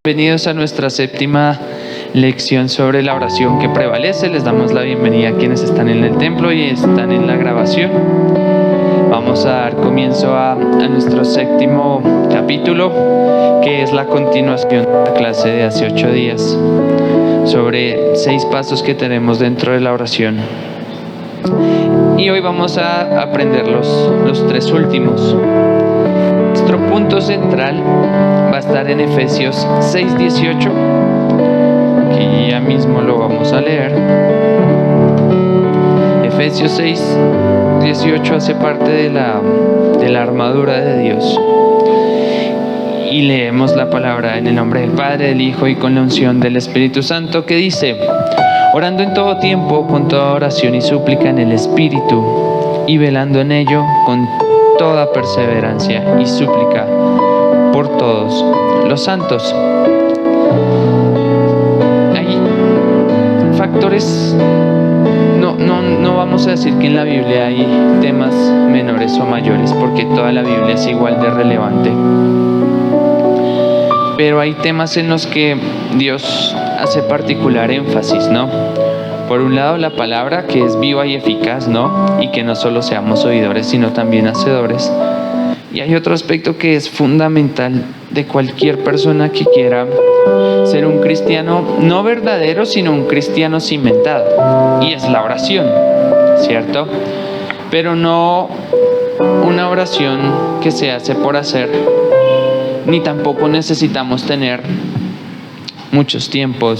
Bienvenidos a nuestra séptima lección sobre la oración que prevalece. Les damos la bienvenida a quienes están en el templo y están en la grabación. Vamos a dar comienzo a nuestro séptimo capítulo, que es la continuación de la clase de hace 8 días, sobre 6 pasos que tenemos dentro de la oración. Y hoy vamos a aprender los 3 últimos. Nuestro punto central va a estar en Efesios 6:18, que ya mismo lo vamos a leer. Efesios 6:18 hace parte de la armadura de Dios. Y leemos la palabra en el nombre del Padre, del Hijo y con la unción del Espíritu Santo, que dice: orando en todo tiempo con toda oración y súplica en el Espíritu, y velando en ello con toda perseverancia y súplica por todos los santos. Hay factores, no vamos a decir que en la Biblia hay temas menores o mayores, porque toda la Biblia es igual de relevante. Pero hay temas en los que Dios hace particular énfasis, ¿no? Por un lado, la palabra, que es viva y eficaz, ¿no? Y que no solo seamos oidores, sino también hacedores. Y hay otro aspecto que es fundamental de cualquier persona que quiera ser un cristiano no verdadero, sino un cristiano cimentado. Y es la oración, ¿cierto? Pero no una oración que se hace por hacer, ni tampoco necesitamos tener mucho tiempo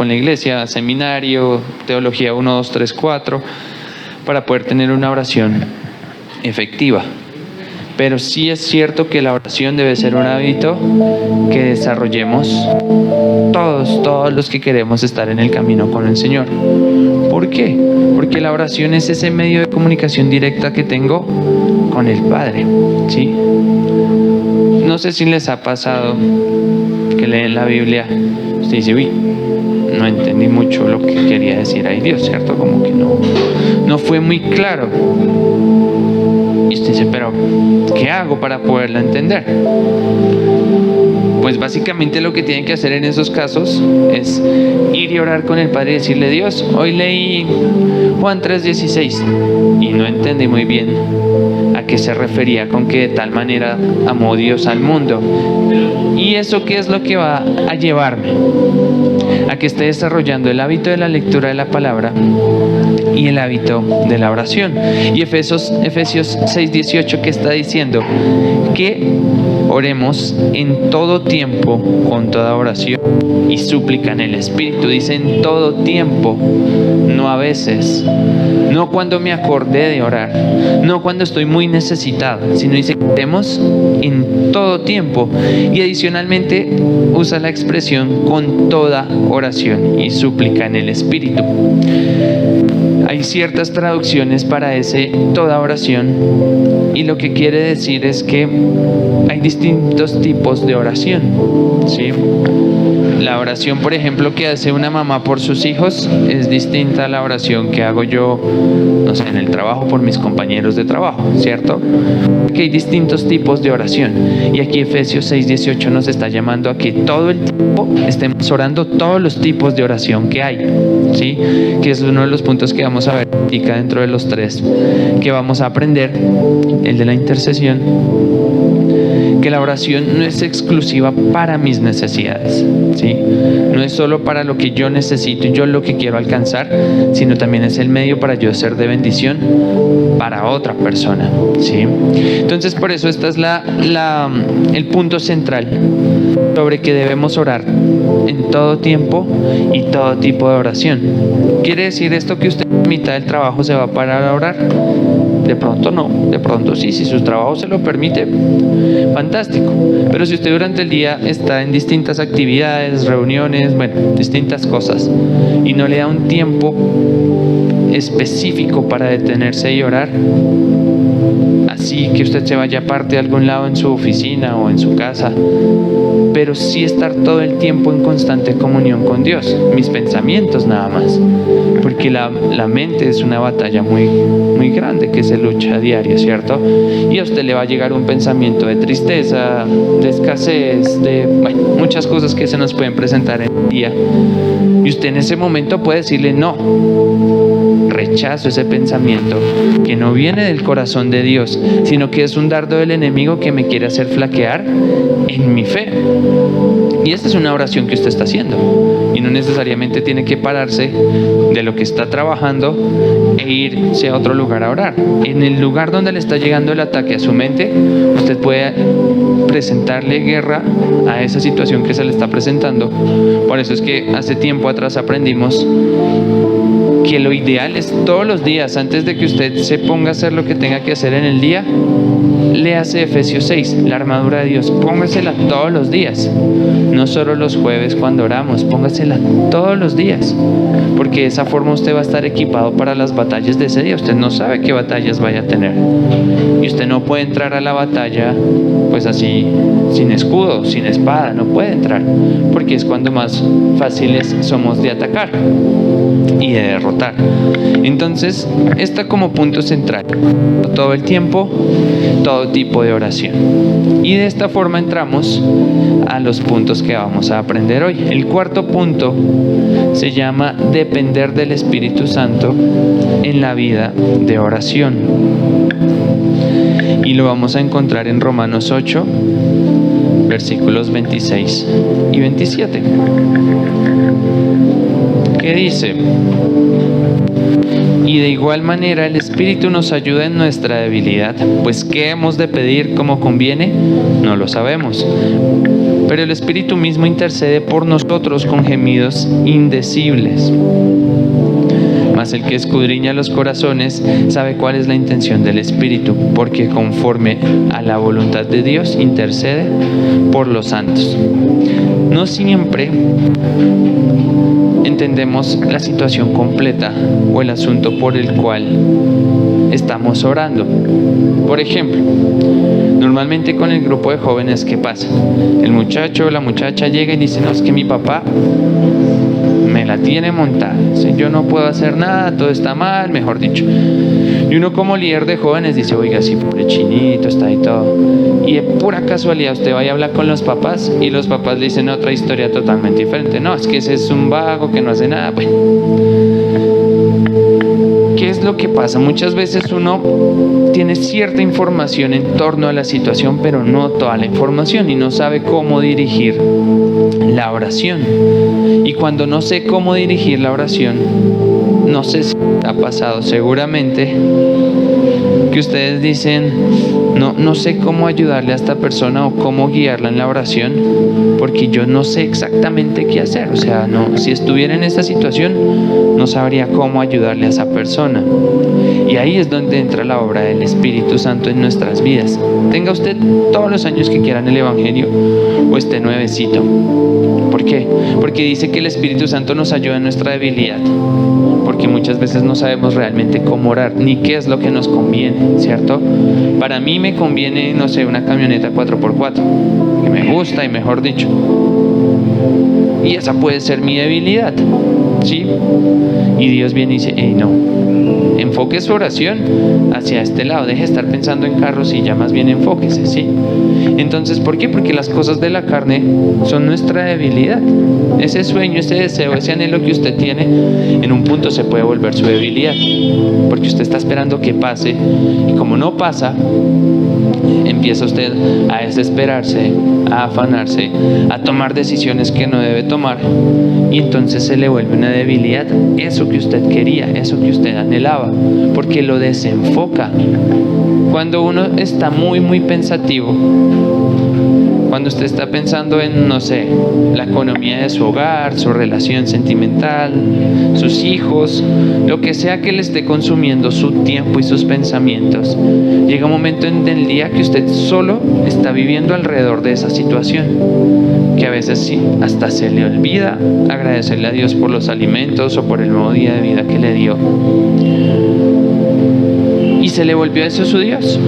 en la iglesia, seminario, teología 1, 2, 3, 4, para poder tener una oración efectiva. Pero sí es cierto que la oración debe ser un hábito que desarrollemos todos los que queremos estar en el camino con el Señor. ¿Por qué? Porque la oración es ese medio de comunicación directa que tengo con el Padre, ¿sí? No sé si les ha pasado que leen la Biblia, usted dice: uy, no entendí mucho lo que quería decir ahí Dios, ¿cierto? Como que no fue muy claro. Y usted dice: pero ¿qué hago para poderla entender? Pues básicamente lo que tienen que hacer en esos casos es ir y orar con el Padre y decirle: Dios, hoy leí Juan 3:16 y no entendí muy bien a qué se refería con que de tal manera amó Dios al mundo. ¿Y eso qué es lo que va a llevarme? A que esté desarrollando el hábito de la lectura de la palabra y el hábito de la oración. Y Efesios 6:18, que está diciendo que oremos en todo tiempo con toda oración y súplica en el Espíritu. Dice en todo tiempo, no a veces, no cuando me acordé de orar, no cuando estoy muy necesitado, sino dice que oremos en todo tiempo. Y adicionalmente usa la expresión con toda oración y súplica en el Espíritu. Hay ciertas traducciones para ese toda oración, y lo que quiere decir es que hay distintos tipos de oración, ¿sí? La oración, por ejemplo, que hace una mamá por sus hijos es distinta a la oración que hago yo, no sé, en el trabajo por mis compañeros de trabajo, ¿cierto? Porque hay distintos tipos de oración. Y aquí Efesios 6:18 nos está llamando a que todo el tiempo estemos orando todos los tipos de oración que hay, ¿sí? Que es uno de los puntos que vamos a ver dentro de los 3 que vamos a aprender, el de la intercesión. Que la oración no es exclusiva para mis necesidades, ¿sí? No es solo para lo que yo necesito y yo lo que quiero alcanzar, sino también es el medio para yo ser de bendición para otra persona, ¿sí? Entonces, por eso este es el punto central sobre que debemos orar en todo tiempo y todo tipo de oración. ¿Quiere decir esto que usted en mitad del trabajo se va a parar a orar? De pronto no, de pronto sí, si su trabajo se lo permite, fantástico. Pero si usted durante el día está en distintas actividades, reuniones, vacaciones, bueno, distintas cosas, y no le da un tiempo específico para detenerse y orar, así que usted se vaya aparte de algún lado en su oficina o en su casa, pero sí estar todo el tiempo en constante comunión con Dios, mis pensamientos nada más, porque la mente es una batalla muy grande que se lucha a diario, ¿cierto? Y a usted le va a llegar un pensamiento de tristeza, de escasez, de muchas cosas que se nos pueden presentar en el día, y usted en ese momento puede decirle no. Rechazo ese pensamiento que no viene del corazón de Dios, sino que es un dardo del enemigo que me quiere hacer flaquear en mi fe. Y esta es una oración que usted está haciendo, y no necesariamente tiene que pararse de lo que está trabajando e irse a otro lugar a orar. En el lugar donde le está llegando el ataque a su mente, usted puede presentarle guerra a esa situación que se le está presentando. Por eso es que hace tiempo atrás aprendimos que lo ideal es todos los días, antes de que usted se ponga a hacer lo que tenga que hacer en el día, léase Efesios 6, la armadura de Dios, póngasela todos los días, no solo los jueves cuando oramos, póngasela todos los días, porque de esa forma usted va a estar equipado para las batallas de ese día. Usted no sabe qué batallas vaya a tener, y usted no puede entrar a la batalla pues así, sin escudo, sin espada, no puede entrar, porque es cuando más fáciles somos de atacar y de derrotar. Entonces, está como punto central todo el tiempo, todo tipo de oración. Y de esta forma entramos a los puntos que vamos a aprender hoy. El cuarto punto se llama depender del Espíritu Santo en la vida de oración, y lo vamos a encontrar en Romanos 8, versículos 26 y 27. ¿Qué dice? Y de igual manera el Espíritu nos ayuda en nuestra debilidad, pues ¿qué hemos de pedir como conviene? No lo sabemos. Pero el Espíritu mismo intercede por nosotros con gemidos indecibles. Mas el que escudriña los corazones sabe cuál es la intención del Espíritu, porque conforme a la voluntad de Dios intercede por los santos. No siempre entendemos la situación completa o el asunto por el cual estamos orando. Por ejemplo, normalmente con el grupo de jóvenes, ¿qué pasa? El muchacho o la muchacha llega y dice: no, es que mi papá me la tiene montada, ¿sí? Yo no puedo hacer nada, todo está mal, mejor dicho. Y uno como líder de jóvenes dice: oiga, sí, pobre chinito, está ahí todo. Y de pura casualidad usted va y habla con los papás, y los papás le dicen otra historia totalmente diferente. No, es que ese es un vago que no hace nada. Bueno, ¿qué es lo que pasa? Muchas veces uno tiene cierta información en torno a la situación, pero no toda la información, y no sabe cómo dirigir la oración. Y cuando no sé cómo dirigir la oración, no sé si ha pasado seguramente que ustedes dicen: no sé cómo ayudarle a esta persona o cómo guiarla en la oración, porque yo no sé exactamente qué hacer. O sea, no, si estuviera en esta situación, no sabría cómo ayudarle a esa persona. Y ahí es donde entra la obra del Espíritu Santo en nuestras vidas. Tenga usted todos los años que quiera en el Evangelio, o esté nuevecito. ¿Por qué? Porque dice que el Espíritu Santo nos ayuda en nuestra debilidad, porque muchas veces no sabemos realmente cómo orar, ni qué es lo que nos conviene, ¿cierto? Para mí me conviene, no sé, una camioneta 4x4, que me gusta, y mejor dicho, y esa puede ser mi debilidad, ¿sí? Y Dios viene y dice: hey, no, enfoque su oración hacia este lado, deje de estar pensando en carros y ya más bien enfóquese, ¿sí? Entonces, ¿por qué? Porque las cosas de la carne son nuestra debilidad. Ese sueño, ese deseo, ese anhelo que usted tiene, en un punto se puede volver su debilidad, porque usted está esperando que pase, y como no pasa, empieza usted a desesperarse, a afanarse, a tomar decisiones que no debe tomar, y entonces se le vuelve una debilidad eso que usted quería, eso que usted anhelaba, porque lo desenfoca. Cuando uno está muy pensativo, Cuando usted está pensando en, no sé, la economía de su hogar, su relación sentimental, sus hijos, lo que sea que le esté consumiendo su tiempo y sus pensamientos, llega un momento en el día que usted solo está viviendo alrededor de esa situación, que a veces sí, hasta se le olvida agradecerle a Dios por los alimentos o por el nuevo día de vida que le dio. Y se le volvió eso su Dios,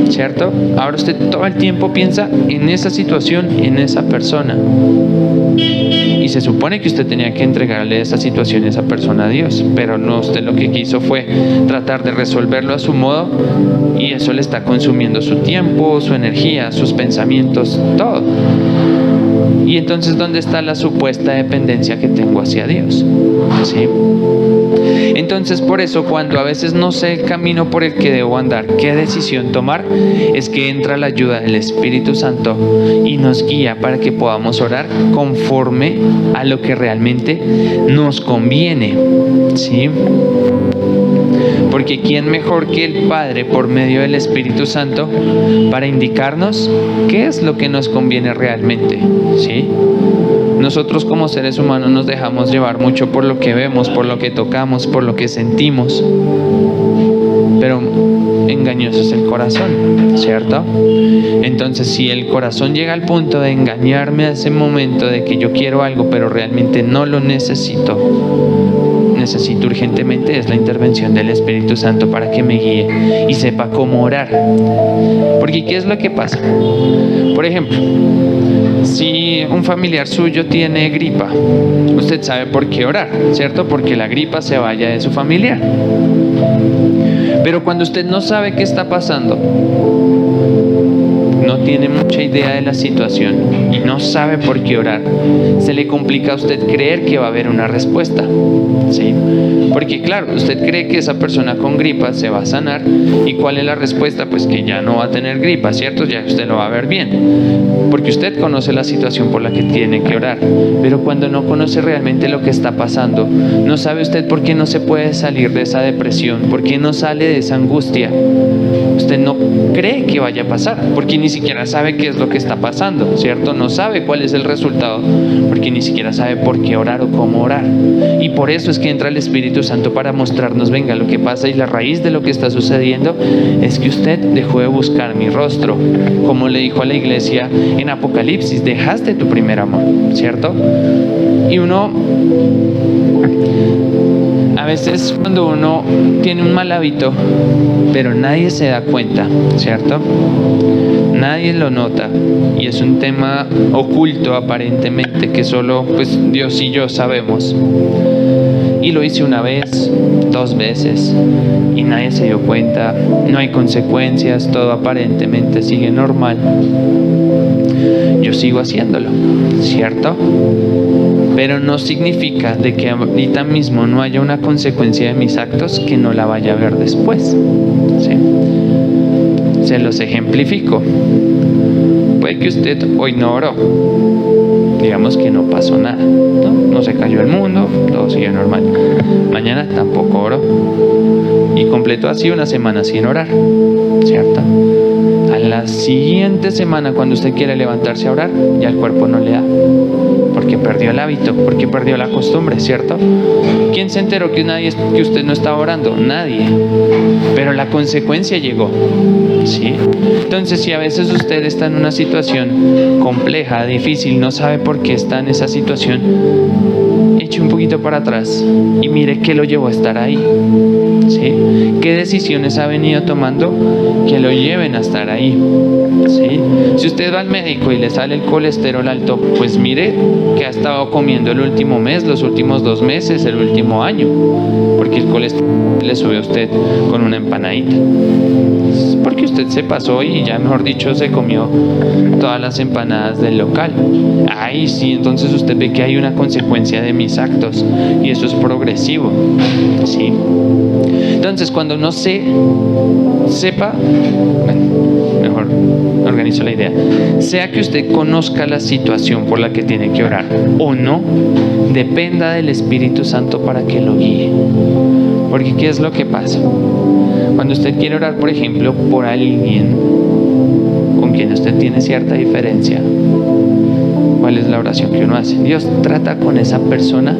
¿cierto? Ahora usted todo el tiempo piensa en esa situación, en esa persona. Y se supone que usted tenía que entregarle esa situación, esa persona a Dios, pero no, usted lo que quiso fue tratar de resolverlo a su modo, y eso le está consumiendo su tiempo, su energía, sus pensamientos, todo. Y entonces, ¿dónde está la supuesta dependencia que tengo hacia Dios? ¿Sí? Entonces, por eso, cuando a veces no sé el camino por el que debo andar, qué decisión tomar, es que entra la ayuda del Espíritu Santo y nos guía para que podamos orar conforme a lo que realmente nos conviene. ¿Sí? Porque ¿quién mejor que el Padre por medio del Espíritu Santo para indicarnos qué es lo que nos conviene realmente? ¿Sí? Nosotros como seres humanos nos dejamos llevar mucho por lo que vemos, por lo que tocamos, por lo que sentimos. Pero engañoso es el corazón, ¿cierto? Entonces, si el corazón llega al punto de engañarme a ese momento de que yo quiero algo, pero realmente no lo necesito urgentemente, es la intervención del Espíritu Santo para que me guíe y sepa cómo orar. Porque ¿qué es lo que pasa? Por ejemplo, si un familiar suyo tiene gripa, usted sabe por qué orar, ¿cierto? Porque la gripa se vaya de su familiar. Pero cuando usted no sabe qué está pasando, no tiene mucha idea de la situación y no sabe por qué orar, se le complica a usted creer que va a haber una respuesta, ¿sí? Porque claro, usted cree que esa persona con gripa se va a sanar, y ¿cuál es la respuesta? Pues que ya no va a tener gripa, ¿cierto? Ya usted lo va a ver bien, porque usted conoce la situación por la que tiene que orar. Pero cuando no conoce realmente lo que está pasando, no sabe usted por qué no se puede salir de esa depresión, por qué no sale de esa angustia. Usted no cree que vaya a pasar, porque ni siquiera sabe qué es lo que está pasando, ¿cierto? No sabe cuál es el resultado, porque ni siquiera sabe por qué orar o cómo orar. Y por eso es que entra el Espíritu Santo para mostrarnos, venga, lo que pasa, y la raíz de lo que está sucediendo es que usted dejó de buscar mi rostro. Como le dijo a la iglesia en Apocalipsis, dejaste tu primer amor, ¿cierto? Y uno, a veces cuando uno tiene un mal hábito, pero nadie se da cuenta, ¿cierto? Nadie lo nota, y es un tema oculto aparentemente que solo pues Dios y yo sabemos. Y lo hice una vez, 2 veces, y nadie se dio cuenta, no hay consecuencias, todo aparentemente sigue normal. Yo sigo haciéndolo, ¿cierto? Pero no significa de que ahorita mismo no haya una consecuencia de mis actos que no la vaya a ver después, ¿sí? Se los ejemplifico. Puede que usted hoy no oró, digamos que no pasó nada, no se cayó el mundo, todo sigue normal. Mañana tampoco oró y completó así una semana sin orar, ¿cierto? A la siguiente semana, cuando usted quiere levantarse a orar, ya el cuerpo no le da, porque perdió el hábito, porque perdió la costumbre, ¿cierto? ¿Quién se enteró que usted no estaba orando? Nadie. Pero la consecuencia llegó, ¿sí? Entonces, si a veces usted está en una situación compleja, difícil, no sabe por qué está en esa situación, eche un poquito para atrás y mire qué lo llevó a estar ahí, ¿sí? ¿Qué decisiones ha venido tomando que lo lleven a estar ahí? ¿Sí? Si usted va al médico y le sale el colesterol alto, pues mire que ha estado comiendo el último mes, los últimos 2 meses, el último año, porque el colesterol le sube a usted con una empanadita. Porque usted se pasó y ya, mejor dicho, se comió todas las empanadas del local. Ahí sí, entonces usted ve que hay una consecuencia de mis actos, y eso es progresivo, ¿sí? Entonces, cuando no sepa, bueno, mejor organizo la idea, sea que usted conozca la situación por la que tiene que orar o no, dependa del Espíritu Santo para que lo guíe. Porque ¿qué es lo que pasa? Cuando usted quiere orar, por ejemplo, por alguien con quien usted tiene cierta diferencia, cuál es la oración que uno hace. Dios trata con esa persona,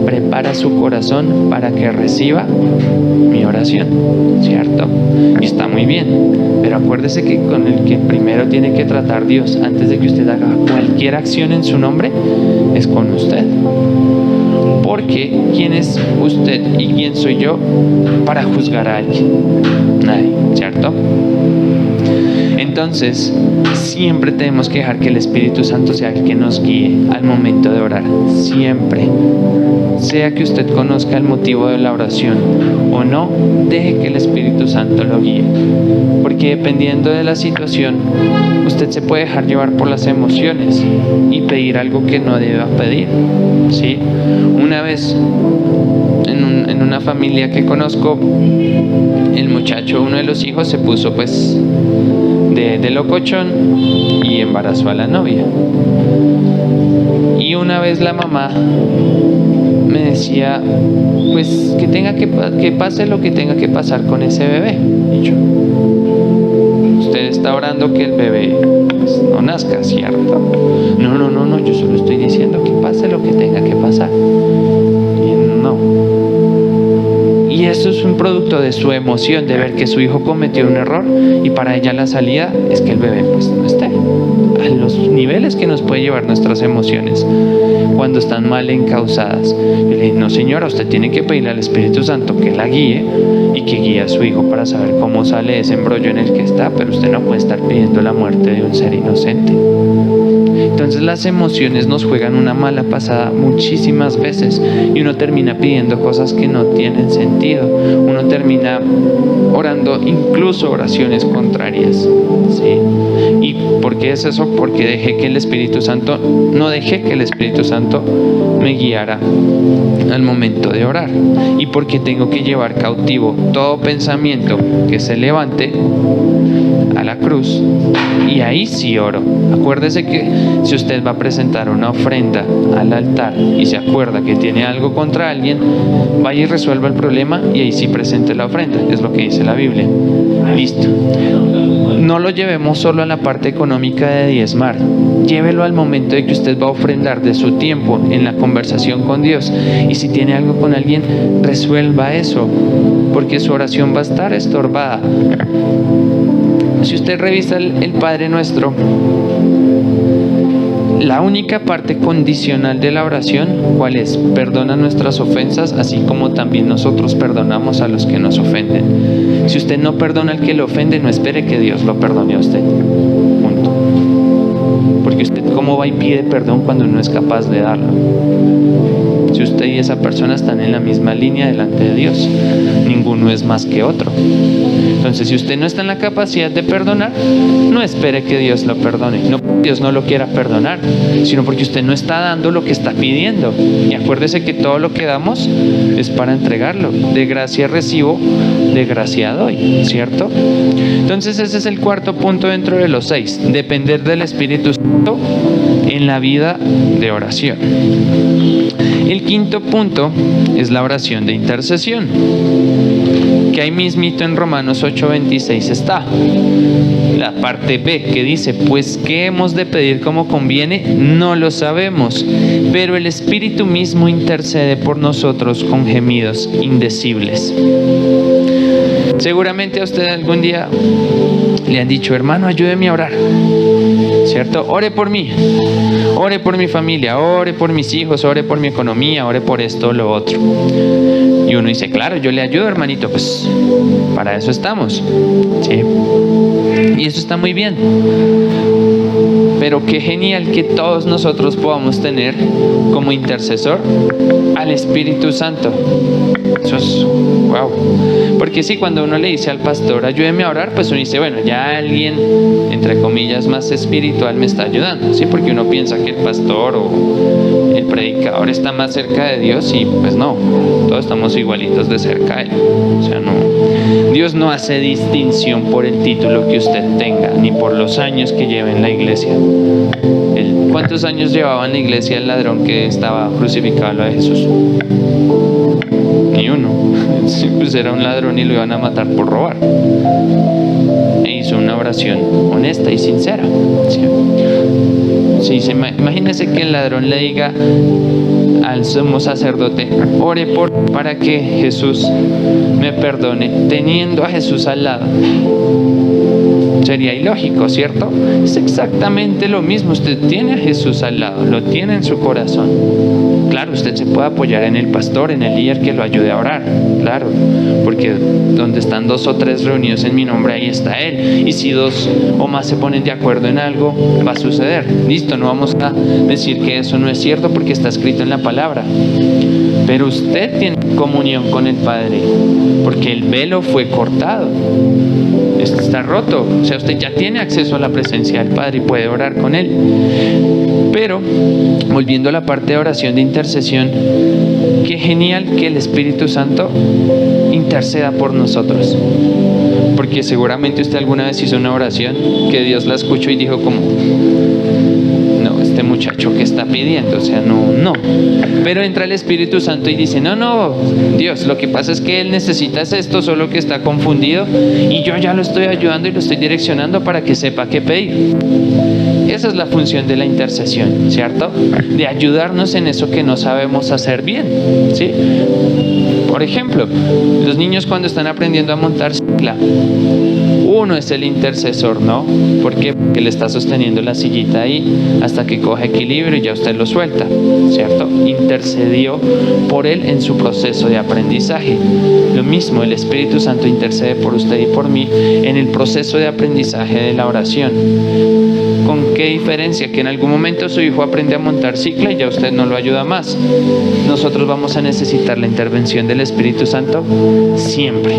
prepara su corazón para que reciba mi oración, ¿cierto? Y está muy bien, pero acuérdese que con el que primero tiene que tratar Dios antes de que usted haga cualquier acción en su nombre es con usted. Porque ¿quién es usted y quién soy yo para juzgar a alguien? Nadie, ¿cierto? Entonces, siempre tenemos que dejar que el Espíritu Santo sea el que nos guíe al momento de orar. Siempre. Sea que usted conozca el motivo de la oración o no, deje que el Espíritu Santo lo guíe. Porque dependiendo de la situación, usted se puede dejar llevar por las emociones y pedir algo que no deba pedir, ¿sí? Una vez, en una familia que conozco, el muchacho, uno de los hijos, se puso pues de locochón y embarazó a la novia. Y una vez la mamá me decía, pues que pase lo que tenga que pasar con ese bebé. Y yo, usted está orando que el bebé pues, no nazca, ¿cierto? No, yo solo estoy diciendo que pase lo que tenga que pasar. Y no. Y eso es un producto de su emoción, de ver que su hijo cometió un error, y para ella la salida es que el bebé pues no esté. A los niveles que nos puede llevar nuestras emociones cuando están mal encausadas. Y le dije, no señora, usted tiene que pedirle al Espíritu Santo que la guíe y que guíe a su hijo para saber cómo sale de ese embrollo en el que está, pero usted no puede estar pidiendo la muerte de un ser inocente. Entonces las emociones nos juegan una mala pasada muchísimas veces y uno termina pidiendo cosas que no tienen sentido. Uno termina orando incluso oraciones contrarias, ¿sí? ¿Y por qué es eso? Porque no dejé que el Espíritu Santo me guiara al momento de orar, y porque tengo que llevar cautivo todo pensamiento que se levante a la cruz, y ahí sí oro. Acuérdese que si usted va a presentar una ofrenda al altar y se acuerda que tiene algo contra alguien, vaya y resuelva el problema y ahí sí presente la ofrenda, es lo que dice la Biblia. Listo. No lo llevemos solo a la parte económica de diezmar, llévelo al momento de que usted va a ofrendar de su tiempo en la conversación con Dios, y si tiene algo con alguien, resuelva eso, porque su oración va a estar estorbada. Si usted revisa el Padre Nuestro, la única parte condicional de la oración, ¿cuál es? Perdona nuestras ofensas, así como también nosotros perdonamos a los que nos ofenden. Si usted no perdona al que le ofende, no espere que Dios lo perdone a usted. Punto. Porque usted, ¿cómo va y pide perdón cuando no es capaz de darlo? Si usted y esa persona están en la misma línea delante de Dios, ninguno es más que otro. Entonces, si usted no está en la capacidad de perdonar, no espere que Dios lo perdone. No porque Dios no lo quiera perdonar, sino porque usted no está dando lo que está pidiendo. Y acuérdese que todo lo que damos es para entregarlo. De gracia recibo, de gracia doy, ¿cierto? Entonces, ese es el cuarto punto dentro de los 6. Depender del Espíritu Santo en la vida de oración. El quinto punto es la oración de intercesión, que ahí mismito en Romanos 8:26 está. La parte B que dice, pues ¿qué hemos de pedir como conviene? No lo sabemos, pero el Espíritu mismo intercede por nosotros con gemidos indecibles. Seguramente a usted algún día le han dicho, hermano, ayúdeme a orar, ¿cierto? Ore por mí, ore por mi familia, ore por mis hijos, ore por mi economía, ore por esto o lo otro. Y uno dice, claro, yo le ayudo, hermanito, pues para eso estamos, ¿sí? Y eso está muy bien. Pero qué genial que todos nosotros podamos tener como intercesor al Espíritu Santo. Eso es wow. Porque sí, cuando uno le dice al pastor, ayúdeme a orar, pues uno dice, bueno, ya alguien, entre comillas, más espiritual me está ayudando, ¿sí? Porque uno piensa que el pastor o el predicador está más cerca de Dios, y pues no, todos estamos igualitos de cerca a Él. O sea, no, Dios no hace distinción por el título que usted tenga, ni por los años que lleve en la iglesia. ¿Cuántos años llevaba en la iglesia el ladrón que estaba crucificado a lo de Jesús? Ni uno. Pues era un ladrón y lo iban a matar por robar. E hizo una oración honesta y sincera, ¿sí? Si imagínese que el ladrón le diga al sumo sacerdote: ore para que Jesús me perdone, teniendo a Jesús al lado. Sería ilógico, ¿cierto? Es exactamente lo mismo. Usted tiene a Jesús al lado, lo tiene en su corazón. Claro, usted se puede apoyar en el pastor, en el líder que lo ayude a orar, claro, porque donde están 2 o 3 reunidos en mi nombre, ahí está Él. Y si 2 o más se ponen de acuerdo en algo, va a suceder. Listo, no vamos a decir que eso no es cierto porque está escrito en la palabra. Pero usted tiene comunión con el Padre, porque el velo fue cortado, está roto. O sea, usted ya tiene acceso a la presencia del Padre y puede orar con Él. Pero, volviendo a la parte de oración de intercesión, qué genial que el Espíritu Santo interceda por nosotros. Porque seguramente usted alguna vez hizo una oración que Dios la escuchó y dijo como: no, este muchacho que está pidiendo, o sea, no. Pero entra el Espíritu Santo y dice: no, Dios, lo que pasa es que él necesita esto, solo que está confundido, y yo ya lo estoy ayudando y lo estoy direccionando para que sepa qué pedir. Esa es la función de la intercesión, ¿cierto? De ayudarnos en eso que no sabemos hacer bien, ¿sí? Por ejemplo, los niños cuando están aprendiendo a montar cicla, uno es el intercesor, ¿no? ¿Por qué? Porque le está sosteniendo la sillita ahí hasta que coge equilibrio y ya usted lo suelta, ¿cierto? Intercedió por él en su proceso de aprendizaje. Lo mismo, el Espíritu Santo intercede por usted y por mí en el proceso de aprendizaje de la oración. ¿Con qué diferencia? Que en algún momento su hijo aprende a montar cicla y ya usted no lo ayuda más. Nosotros vamos a necesitar la intervención del Espíritu Santo siempre.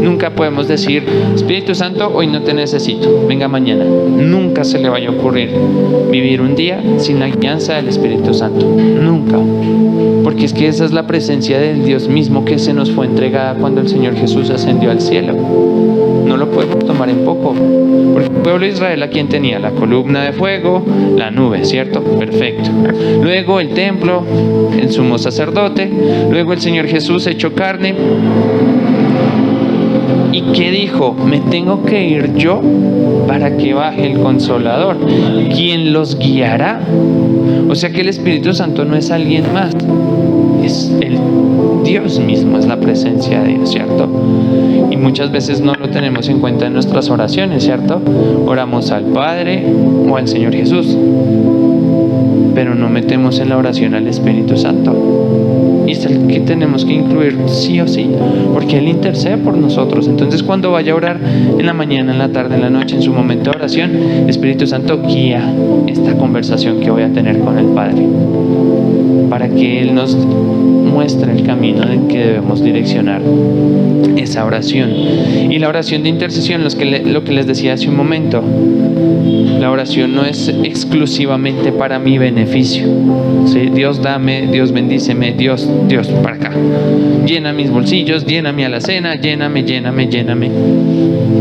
Nunca podemos decir: Espíritu Santo, hoy no te necesito, venga mañana. Nunca se le vaya a ocurrir vivir un día sin la guianza del Espíritu Santo. Nunca. Porque es que esa es la presencia del Dios mismo que se nos fue entregada cuando el Señor Jesús ascendió al cielo. No lo podemos tomar en poco. Porque el pueblo de Israel, ¿a quién tenía? La columna de fuego, la nube, ¿cierto? Perfecto. Luego el templo, el sumo sacerdote. Luego el Señor Jesús hecho carne. ¿Y qué dijo? Me tengo que ir yo para que baje el Consolador. ¿Quién los guiará? O sea que el Espíritu Santo no es alguien más. Es el Dios mismo, es la presencia de Dios, ¿cierto? Y muchas veces no lo tenemos en cuenta en nuestras oraciones, ¿cierto? Oramos al Padre o al Señor Jesús, pero no metemos en la oración al Espíritu Santo. Y es el que tenemos que incluir sí o sí, porque Él intercede por nosotros. Entonces, cuando vaya a orar en la mañana, en la tarde, en la noche, en su momento de oración, el Espíritu Santo guía esta conversación que voy a tener con el Padre, para que Él nos muestre el camino en que debemos direccionar esa oración. Y la oración de intercesión, lo que les decía hace un momento, la oración no es exclusivamente para mi beneficio, ¿sí? Dios dame, Dios bendíceme, Dios, para acá. Llena mis bolsillos, llena mi alacena, lléname.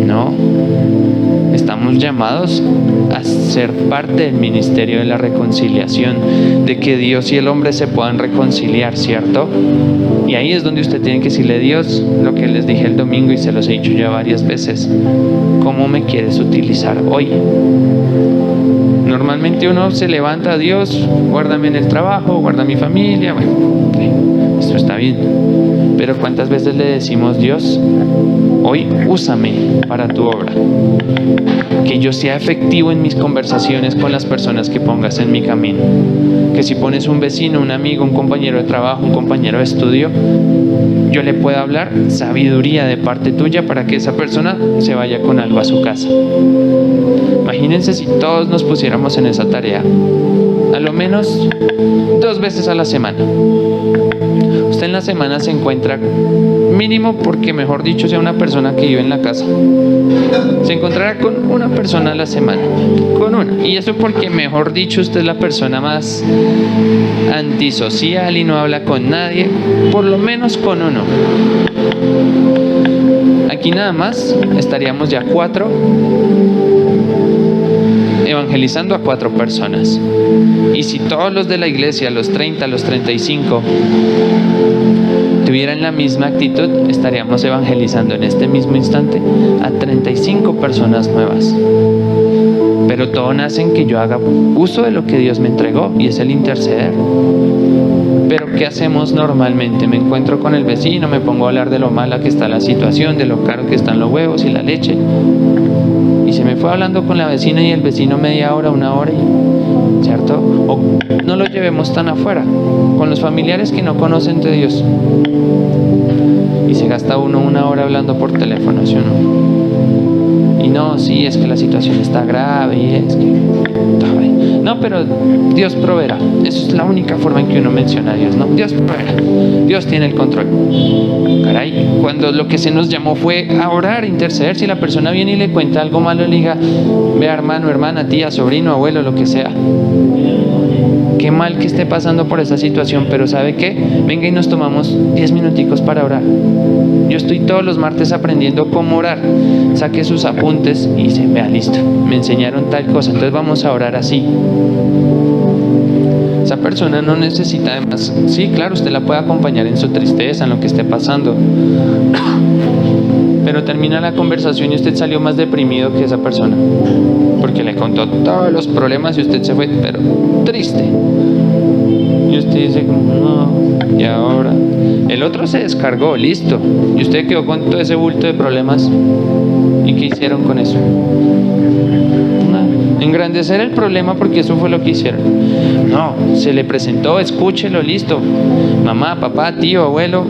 No. Estamos llamados a ser parte del ministerio de la reconciliación, de que Dios y el hombre se puedan reconciliar, ¿cierto? Y ahí es donde usted tiene que decirle: Dios, lo que les dije el domingo y se los he dicho ya varias veces, ¿cómo me quieres utilizar hoy? Normalmente uno se levanta: Dios, guárdame en el trabajo, guarda mi familia. Bueno, esto está bien, pero ¿cuántas veces le decimos: Dios, hoy úsame para tu obra? Que yo sea efectivo en mis conversaciones con las personas que pongas en mi camino. Que si pones un vecino, un amigo, un compañero de trabajo, un compañero de estudio, yo le pueda hablar sabiduría de parte tuya para que esa persona se vaya con algo a su casa. Imagínense si todos nos pusiéramos en esa tarea, a lo menos 2 veces a la semana. Usted en la semana se encuentra, mínimo porque mejor dicho sea una persona que vive en la casa, se encontrará con una persona a la semana, con una. Y eso porque mejor dicho usted es la persona más antisocial y no habla con nadie, por lo menos con uno. Aquí nada más estaríamos ya 4 evangelizando a 4 personas. Y si todos los de la iglesia, los 30, los 35 tuvieran la misma actitud, estaríamos evangelizando en este mismo instante a 35 personas nuevas. pero todo nace en que yo haga uso de lo que Dios me entregó, y es el interceder. Pero ¿qué hacemos normalmente? Me encuentro con el vecino, me pongo a hablar de lo mala que está la situación, de lo caro que están los huevos y la leche, y se me fue hablando con la vecina y el vecino media hora, una hora, ¿cierto? O no lo llevemos tan afuera, con los familiares que no conocen de Dios, y se gasta uno una hora hablando por teléfono, ¿sí o no? Y no, sí, es que la situación está grave, y es que... No, pero Dios proveerá. Eso es la única forma en que uno menciona a Dios, ¿no? Dios proveerá. Dios tiene el control. Caray, cuando lo que se nos llamó fue a orar, a interceder. Si la persona viene y le cuenta algo malo, le diga, vea, hermano, hermana, tía, sobrino, abuelo, lo que sea. Qué mal que esté pasando por esa situación, pero ¿sabe qué? Venga y nos tomamos 10 minuticos para orar. Yo estoy todos los martes aprendiendo cómo orar. Saque sus apuntes y se vea, listo, me enseñaron tal cosa, entonces vamos a orar así. Esa persona no necesita además, sí, claro, usted la puede acompañar en su tristeza, en lo que esté pasando, pero termina la conversación y usted salió más deprimido que esa persona, porque le contó todos los problemas y usted se fue, pero triste. Y usted dice, no, y ahora el otro se descargó, listo, y usted quedó con todo ese bulto de problemas. ¿Y qué hicieron con eso? Nada. Engrandecer el problema, porque eso fue lo que hicieron. No, se le presentó, escúchelo, listo, mamá, papá, tío, abuelo,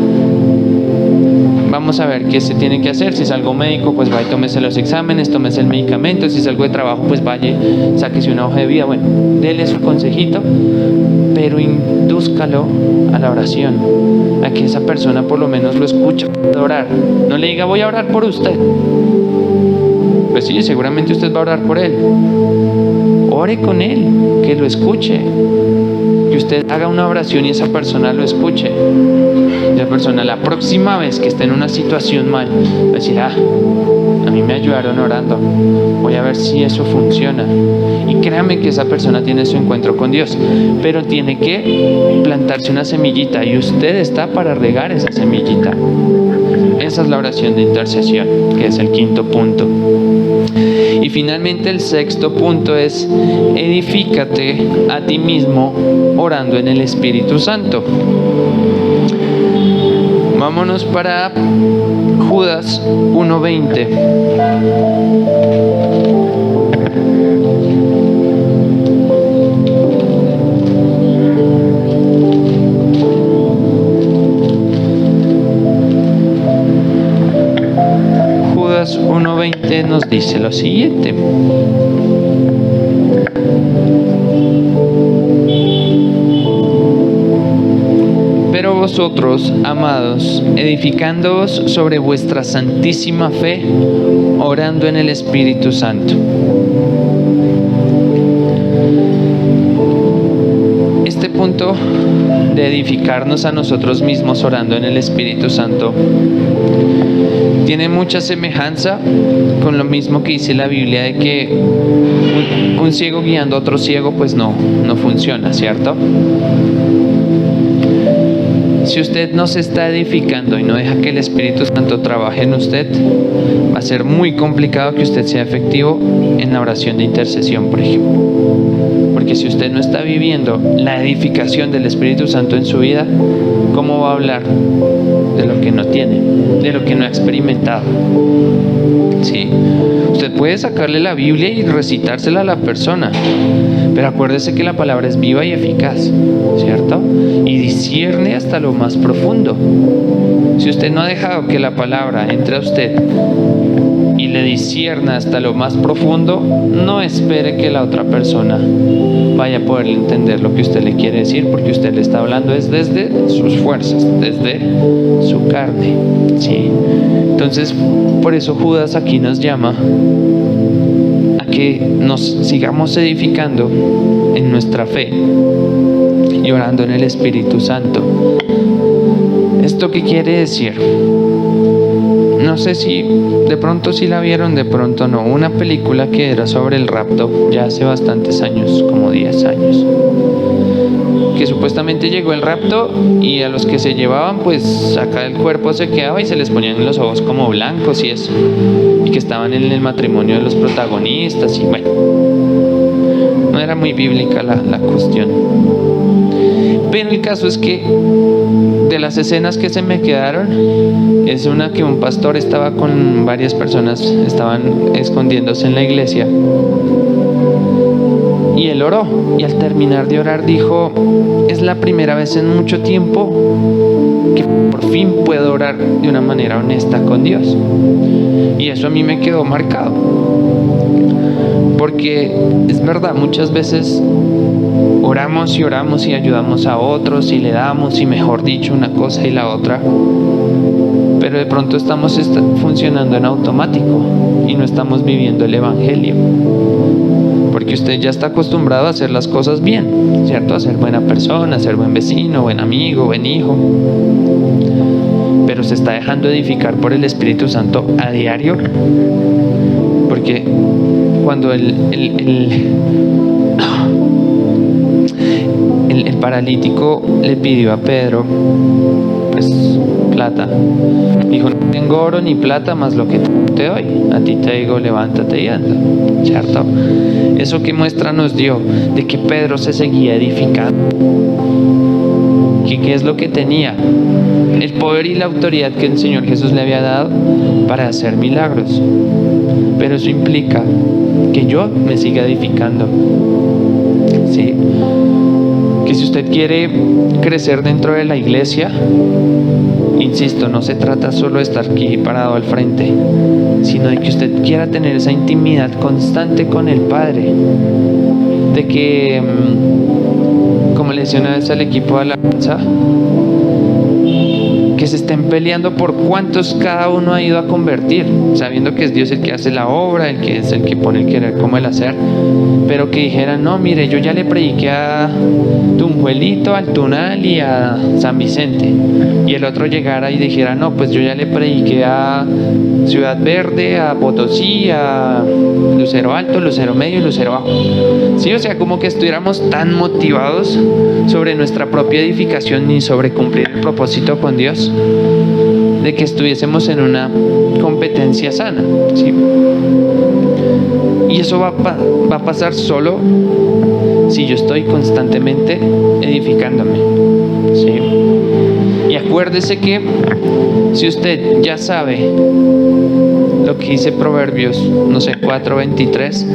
vamos a ver qué se tiene que hacer. Si es algo médico, pues vaya y tómese los exámenes, tómese el medicamento. Si es algo de trabajo, pues vaya, sáquese una hoja de vida. Bueno, dele su consejito, pero indúzcalo a la oración, a que esa persona por lo menos lo escuche orar. No le diga, voy a orar por usted. Pues sí, seguramente usted va a orar por él. Ore con él, que lo escuche, que usted haga una oración y esa persona lo escuche. Esa persona la próxima vez que esté en una situación mal va a decir, a mí me ayudaron orando, voy a ver si eso funciona. Y créame que esa persona tiene su encuentro con Dios, pero tiene que plantarse una semillita, y usted está para regar esa semillita. Esa es la oración de intercesión, que es el quinto punto. Y finalmente el sexto punto es: edifícate a ti mismo orando en el Espíritu Santo. Vámonos para Judas 1:20. Judas 1:20 nos dice lo siguiente: pero vosotros, amados, edificándoos sobre vuestra santísima fe, orando en el Espíritu Santo. Este punto de edificarnos a nosotros mismos orando en el Espíritu Santo tiene mucha semejanza con lo mismo que dice la Biblia, de que un ciego guiando a otro ciego pues no funciona, ¿cierto? Si usted no se está edificando y no deja que el Espíritu Santo trabaje en usted, va a ser muy complicado que usted sea efectivo en la oración de intercesión, por ejemplo. Porque si usted no está viviendo la edificación del Espíritu Santo en su vida, ¿cómo va a hablar de lo que no tiene, de lo que no ha experimentado? ¿Sí? Usted puede sacarle la Biblia y recitársela a la persona, pero acuérdese que la palabra es viva y eficaz, ¿cierto? Y discierne hasta lo más profundo. Si usted no ha dejado que la palabra entre a usted y le discierna hasta lo más profundo, no espere que la otra persona vaya a poder entender lo que usted le quiere decir, porque usted le está hablando es desde sus fuerzas, desde su carne, ¿sí? Entonces, por eso Judas aquí nos llama a que nos sigamos edificando en nuestra fe y orando en el Espíritu Santo. ¿Esto qué quiere decir? No sé si de pronto sí la vieron, de pronto no. Una película que era sobre el rapto, ya hace bastantes años, como 10 años, porque supuestamente llegó el rapto y a los que se llevaban, pues acá el cuerpo se quedaba y se les ponían los ojos como blancos y eso, y que estaban en el matrimonio de los protagonistas y bueno, no era muy bíblica la cuestión. Pero el caso es que de las escenas que se me quedaron, es una que un pastor estaba con varias personas, estaban escondiéndose en la iglesia, y él oró, y al terminar de orar dijo: es la primera vez en mucho tiempo que por fin puedo orar de una manera honesta con Dios. Y eso a mí me quedó marcado, porque es verdad, muchas veces oramos y ayudamos a otros y le damos, y mejor dicho, una cosa y la otra, pero de pronto estamos funcionando en automático y no estamos viviendo el evangelio, porque usted ya está acostumbrado a hacer las cosas bien, ¿cierto? A ser buena persona, a ser buen vecino, buen amigo, buen hijo, pero se está dejando edificar por el Espíritu Santo a diario, porque cuando el paralítico le pidió a Pedro, pues, plata, dijo: no tengo oro ni plata, más lo que te doy, a ti te digo, levántate y anda, ¿cierto? Eso que muestra nos dio de que Pedro se seguía edificando. ¿Qué es lo que tenía? El poder y la autoridad que el Señor Jesús le había dado para hacer milagros, pero eso implica que yo me siga edificando, ¿sí? Que si usted quiere crecer dentro de la iglesia, insisto, no se trata solo de estar aquí parado al frente, sino de que usted quiera tener esa intimidad constante con el Padre, de que, como le decía una vez al equipo de alabanza, que se estén peleando por cuántos cada uno ha ido a convertir, sabiendo que es Dios el que hace la obra, el que es el que pone el querer como el hacer, pero que dijeran: no, mire, yo ya le prediqué a Tunjuelito, al Tunal y a San Vicente, y el otro llegara y dijera: no, pues yo ya le prediqué a Ciudad Verde, a Potosí, a Lucero Alto, Lucero Medio y Lucero Bajo. Sí, o sea, como que estuviéramos tan motivados sobre nuestra propia edificación y sobre cumplir el propósito con Dios, de que estuviésemos en una competencia sana, ¿sí? Y eso va a pasar solo si yo estoy constantemente edificándome, ¿sí? Y acuérdese que si usted ya sabe lo que dice Proverbios, no sé, 4:23,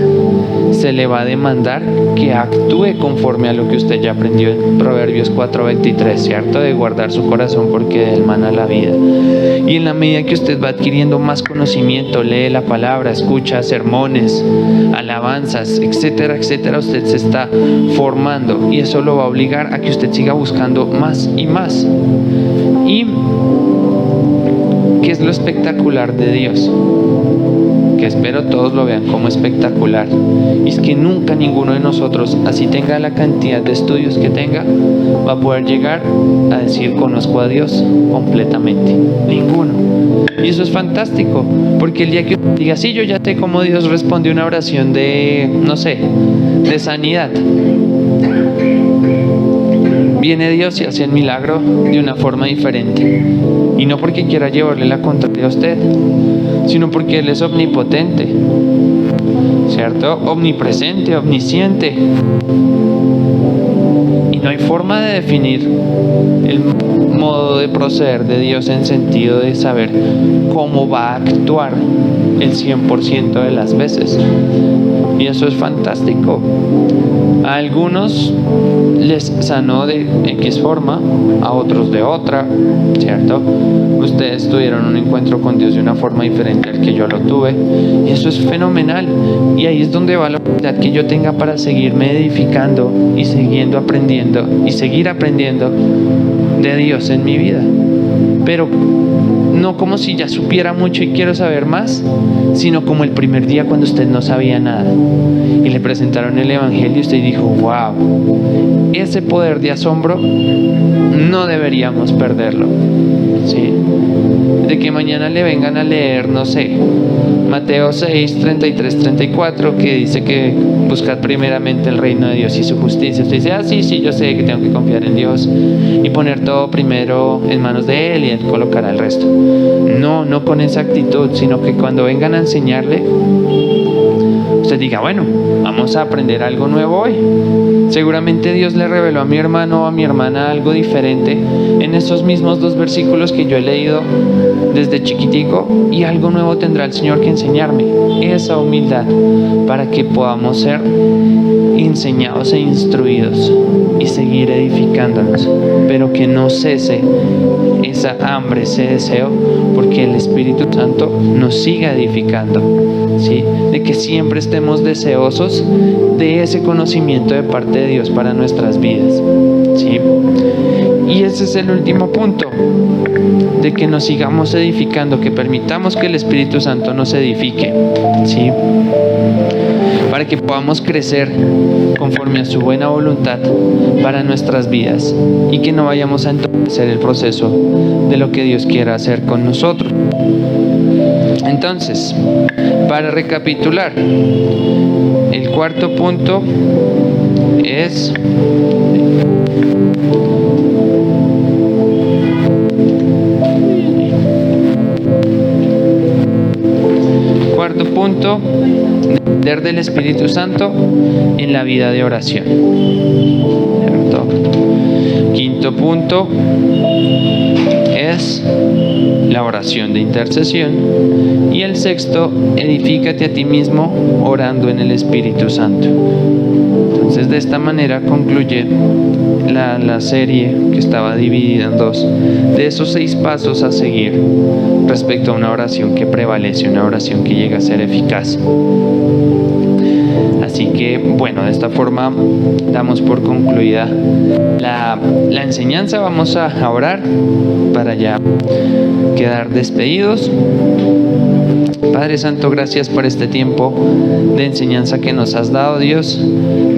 se le va a demandar que actúe conforme a lo que usted ya aprendió en Proverbios 4:23, ¿cierto? De guardar su corazón porque de él mana la vida. Y en la medida que usted va adquiriendo más conocimiento, lee la palabra, escucha sermones, alabanzas, etcétera, etcétera, usted se está formando, y eso lo va a obligar a que usted siga buscando más y más. ¿Y qué es lo espectacular de Dios? Que espero todos lo vean como espectacular, y es que nunca ninguno de nosotros, así tenga la cantidad de estudios que tenga, va a poder llegar a decir: conozco a Dios completamente. Ninguno. Y eso es fantástico, porque el día que usted diga: sí, yo ya sé cómo Dios responde una oración de, no sé, de sanidad, viene Dios y hace el milagro de una forma diferente, y no porque quiera llevarle la contraria a usted, sino porque Él es omnipotente, ¿cierto? Omnipresente, omnisciente, y no hay forma de definir el modo de proceder de Dios en sentido de saber cómo va a actuar el 100% de las veces. Y eso es fantástico. A algunos les sanó de X forma, a otros de otra, ¿cierto? Ustedes tuvieron un encuentro con Dios de una forma diferente al que yo lo tuve, y eso es fenomenal. Y ahí es donde va la oportunidad que yo tenga para seguirme edificando y siguiendo aprendiendo y seguir aprendiendo de Dios en mi vida. Pero no como si ya supiera mucho y quiero saber más, sino como el primer día cuando usted no sabía nada y le presentaron el evangelio y usted dijo: wow, ese poder de asombro no deberíamos perderlo, ¿sí? De que mañana le vengan a leer, no sé, Mateo 6, 33, 34, que dice que buscad primeramente el reino de Dios y su justicia. Usted dice, sí, yo sé que tengo que confiar en Dios y poner todo primero en manos de Él y Él colocará el resto. No con esa actitud, sino que cuando vengan a enseñarle, usted diga, bueno, vamos a aprender algo nuevo hoy. Seguramente Dios le reveló a mi hermano o a mi hermana algo diferente en esos mismos 2 versículos que yo he leído desde chiquitico, y algo nuevo tendrá el Señor que enseñarme. Esa humildad para que podamos ser enseñados e instruidos y seguir edificándonos, pero que no cese esa hambre, ese deseo, porque el Espíritu Santo nos siga edificando, ¿sí? De que siempre estemos deseosos de ese conocimiento de parte de Dios para nuestras vidas, ¿sí? Y ese es el último punto, de que nos sigamos edificando, que permitamos que el Espíritu Santo nos edifique, ¿sí? Para que podamos crecer conforme a su buena voluntad para nuestras vidas y que no vayamos a entorpecer el proceso de lo que Dios quiera hacer con nosotros. Entonces, para recapitular, el cuarto punto es depender del Espíritu Santo en la vida de oración. ¿Cierto? Quinto punto es la oración de intercesión. Y el sexto, edifícate a ti mismo orando en el Espíritu Santo. Entonces, de esta manera concluye la serie, que estaba dividida en 2, de esos 6 pasos a seguir respecto a una oración que prevalece, una oración que llega a ser eficaz. Así que, bueno, de esta forma damos por concluida la enseñanza. Vamos a orar para ya quedar despedidos. Padre Santo, gracias por este tiempo de enseñanza que nos has dado, Dios,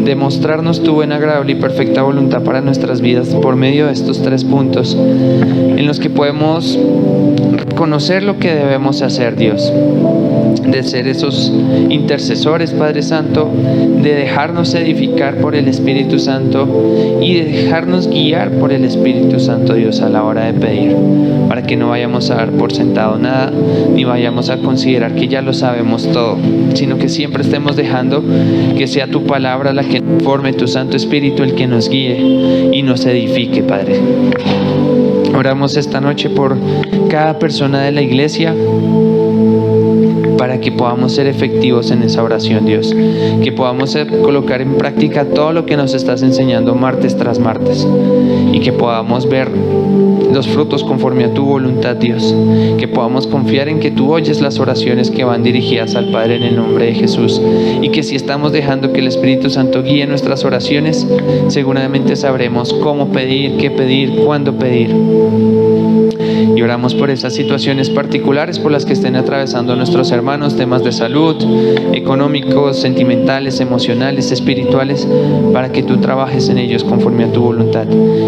de mostrarnos tu buena, agradable y perfecta voluntad para nuestras vidas por medio de estos 3 puntos en los que podemos reconocer lo que debemos hacer, Dios, de ser esos intercesores, Padre Santo, de dejarnos edificar por el Espíritu Santo y de dejarnos guiar por el Espíritu Santo, Dios, a la hora de pedir, para que no vayamos a dar por sentado nada, ni vayamos a considerar que ya lo sabemos todo, sino que siempre estemos dejando que sea tu palabra la que forme, tu Santo Espíritu el que nos guíe y nos edifique, Padre. Oramos esta noche por cada persona de la iglesia, para que podamos ser efectivos en esa oración, Dios, que podamos colocar en práctica todo lo que nos estás enseñando martes tras martes, y que podamos ver los frutos conforme a tu voluntad, Dios, que podamos confiar en que tú oyes las oraciones que van dirigidas al Padre en el nombre de Jesús, y que si estamos dejando que el Espíritu Santo guíe nuestras oraciones, seguramente sabremos cómo pedir, qué pedir, cuándo pedir. Y oramos por esas situaciones particulares por las que estén atravesando nuestros hermanos, temas de salud, económicos, sentimentales, emocionales, espirituales, para que tú trabajes en ellos conforme a tu voluntad,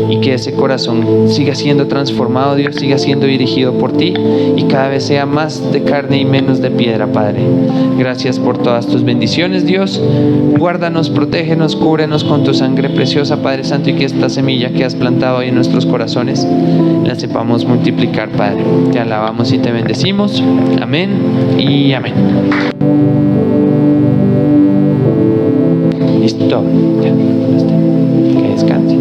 y que ese corazón siga siendo transformado, Dios, siga siendo dirigido por ti, y cada vez sea más de carne y menos de piedra, Padre. Gracias por todas tus bendiciones, Dios. Guárdanos, protégenos, cúbrenos con tu sangre preciosa, Padre Santo, y que esta semilla que has plantado hoy en nuestros corazones la sepamos multiplicar, Padre. Te alabamos y te bendecimos. Amén y amén. Listo. Ya, que descanse.